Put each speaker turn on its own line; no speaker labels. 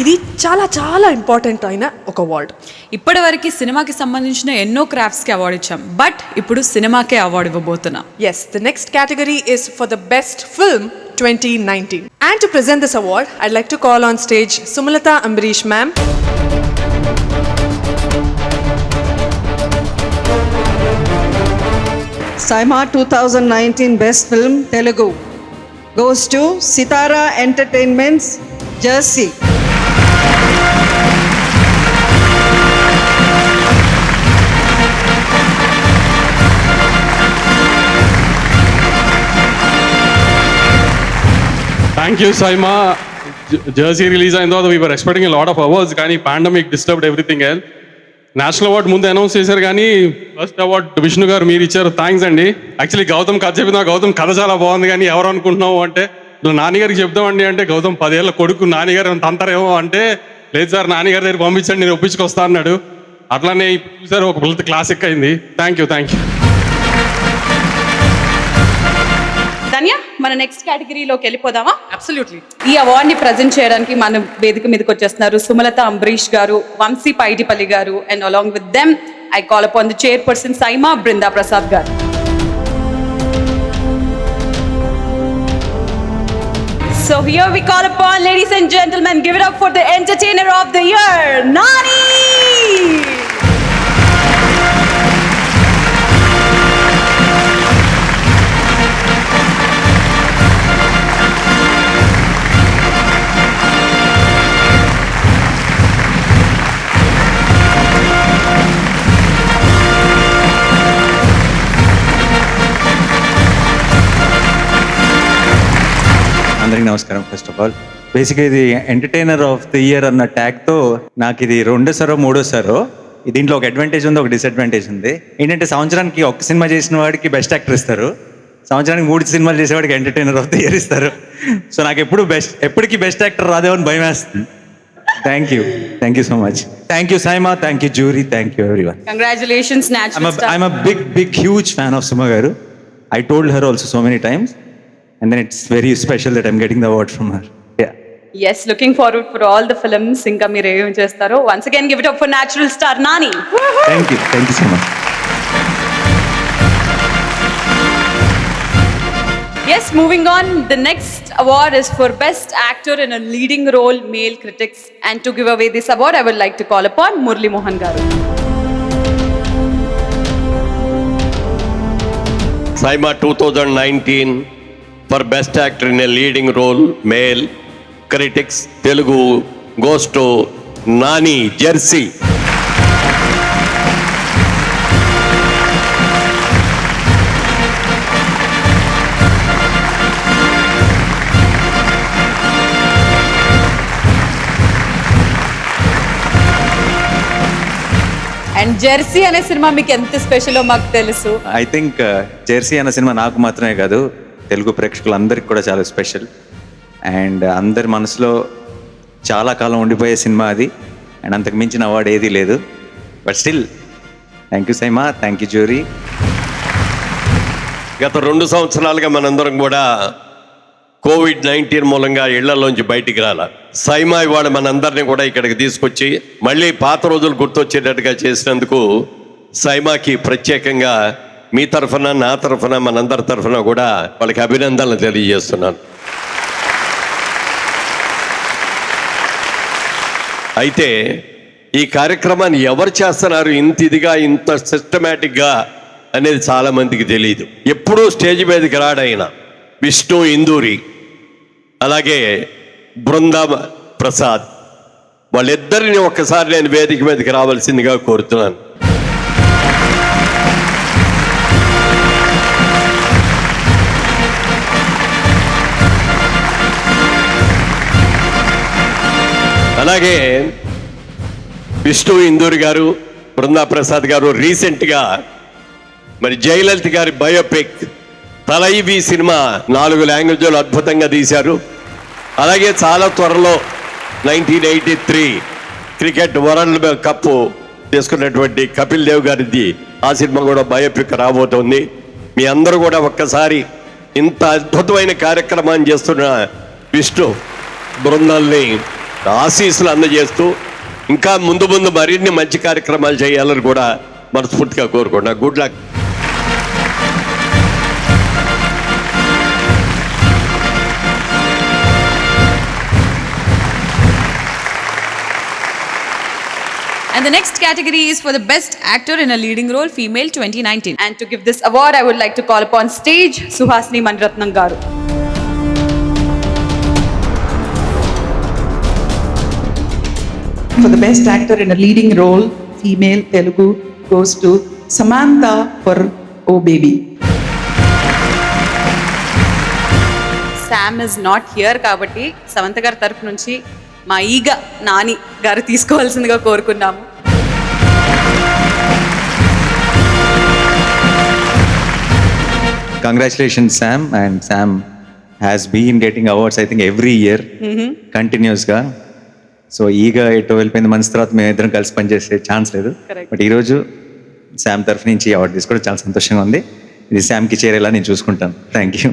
ఇది చాలా చాలా ఇంపార్టెంట్ అయిన ఒక అవార్డ్.
ఇప్పటివరకు సినిమాకి సంబంధించిన ఎన్నో క్రాఫ్ట్స్కి అవార్డు ఇచ్చాం, బట్ ఇప్పుడు సినిమాకే award ఇవ్వబోతున్నాం.
Yes, the next category is for the best film 2019. And to present this award, I'd like to call on stage Sumalata Ambarish ma'am.
Saima 2019 Best Film Telugu goes to Sitara Entertainment's Jersey.
Thank you, Saima. Jersey release అయిన తర్వాత we were expecting a lot of awards, కానీ pandemic disturbed everything else. National award ముందు announce చేశారు, కానీ first award Vishnu గారు మీరు ఇచ్చారు. Thanks అండి. యాక్చువల్లీ గౌతమ్ కథ చెప్పిన గౌతమ్ కథ చాలా బాగుంది, కానీ ఎవరు అనుకుంటున్నావు అంటే నాన్నగారికి చెప్తామండి అంటే గౌతమ్ 10 ఏళ్ళ కొడుకు నాన్నగారు తంతారేమో అంటే లేదు సార్ నాన్నగారి దగ్గర పంపించండి నేను ఒప్పించుకొస్తా అన్నాడు. అట్లానే చూసారు ఒక పిల్లల క్లాసిక్ అయింది. Thank you.
ధన్య, మన నెక్స్ట్ కేటగిరీలోకి వెళ్ళిపోదామా?
Absolutely.
ఈ అవార్డుని ప్రజెంట్ చేయడానికి మన వేదిక మీదకి వచ్చేస్తున్నారు సుమలత అంబరీష్ గారు, వంశీ పైడిపల్లి గారు, and along with them I call upon the chairperson SIIMA Brinda Prasad గారు. So here we call upon, ladies and gentlemen, give it up for the entertainer of the year, Nani!
అందరికీ నమస్కారం. ఫస్ట్ ఆఫ్ ఆల్ బేసిక్గా ఇది entertainer of the year అన్న ట్యాగ్తో నాకు ఇది 2వ 3వ దీంట్లో ఒక అడ్వాంటేజ్ ఉంది, ఒక డిసడ్వాంటేజ్ ఉంది. ఏంటంటే సంవత్సరానికి ఒక సినిమా చేసిన వాడికి బెస్ట్ యాక్టర్ ఇస్తారు, సంవత్సరానికి 3 సినిమాలు చేసేవాడికి ఎంటర్టైనర్ ఆఫ్ ది ఇయర్ ఇస్తారు. సో నాకు ఎప్పటికీ బెస్ట్ యాక్టర్ రాదేమని భయం వేస్తుంది. Thank you so much. Thank you SIIMA, thank you jury, thank you everyone.
Congratulations, natural star.
I'm a big huge fan of Suma garu. I told her also so many times, and then it's very special that I'm getting the award from her. Yeah.
Yes, looking forward for all the films ఇంకా మీరు ఏం చేస్తారో. Once again give it up for natural star Nani.
Thank you so much.
Yes, moving on, the next award is for best actor in a leading role, male critics, and to give away this award I would like to call upon Murli Mohan garu.
Saima 2019 for best actor in a leading role, male critics, Telugu goes to Nani, Jersey.
And Jersey అనే cinema మీకు ఎంత స్పెషలో మాకు తెలుసు.
I think Jersey అన్న cinema నాకు మాత్రమే కాదు, తెలుగు ప్రేక్షకులందరికీ కూడా చాలా స్పెషల్. అండ్ అందరి మనసులో చాలా కాలం ఉండిపోయే సినిమా అది. అండ్ అంతకు మించిన అవార్డు ఏదీ లేదు. But still thank you SIIMA, thank you jury.
గత 2 సంవత్సరాలుగా మనందరం కూడా COVID-19 మూలంగా ఇళ్లలోంచి బయటికి రాల. సైమా ఇవాళ మనందరినీ కూడా ఇక్కడికి తీసుకొచ్చి మళ్ళీ పాత రోజులు గుర్తొచ్చేటట్టుగా చేసినందుకు సైమాకి ప్రత్యేకంగా మీ తరఫున, నా తరఫున, మనందరి తరఫున కూడా వాళ్ళకి అభినందనలు తెలియజేస్తున్నాను. అయితే ఈ కార్యక్రమాన్ని ఎవరు చేస్తున్నారు ఇంత ఇదిగా, ఇంత సిస్టమేటిక్గా అనేది చాలామందికి తెలియదు. ఎప్పుడూ స్టేజ్ మీదకి రాడైన విష్ణు ఇందూరి, అలాగే బృందా ప్రసాద్, వాళ్ళిద్దరిని ఒక్కసారి నేను వేదిక మీదకి రావాల్సిందిగా కోరుతున్నాను. అలాగే విష్ణు ఇందూరి గారు, బృందా ప్రసాద్ గారు రీసెంట్గా మరి జయలలిత గారి బయోపిక్ తలైవి సినిమా 4 లాంగ్వేజ్లో అద్భుతంగా తీశారు. అలాగే చాలా త్వరలో 1983 క్రికెట్ వరల్డ్ కప్ తీసుకున్నటువంటి కపిల్ దేవ్ గారిది ఆ సినిమా కూడా బయోపిక్ రాబోతోంది. మీ అందరూ కూడా ఒక్కసారి ఇంత అద్భుతమైన కార్యక్రమాన్ని చేస్తున్న విష్ణు బృందాల్ని ఆశీస్సులు అందజేస్తూ ఇంకా ముందు ముందు మరిన్ని మంచి కార్యక్రమాలు చేయాలని కూడా మనస్ఫూర్తిగా కోరుకుంటున్నా. Good luck.
And the next category is for the best actor in a leading role, female 2019. And to give this award, I would like to call upon stage Suhasini Maniratnam garu.
For the best actor in a leading role, female Telugu, goes to Samantha for Oh Baby.
Sam is not here కాబట్టి సమంత గారి తరపు నుంచి మా ఈగ నాని గారు తీసుకోవాల్సిందిగా కోరుకున్నాము.
Congratulations, Sam. And Sam has been getting awards, I think, every year, continuously. So ఈగా ఎటు వెళ్ళిపోయింది, మంత్స్ తర్వాత మేము ఇద్దరం కలిసి పనిచేసే ఛాన్స్ లేదు.
Correct.
బట్ ఈరోజు శామ్ తరఫు నుంచి అవార్డు తీసుకోవడం చాలా సంతోషంగా ఉంది. ఇది శామ్కి చేరేలా నేను చూసుకుంటాను. Thank you.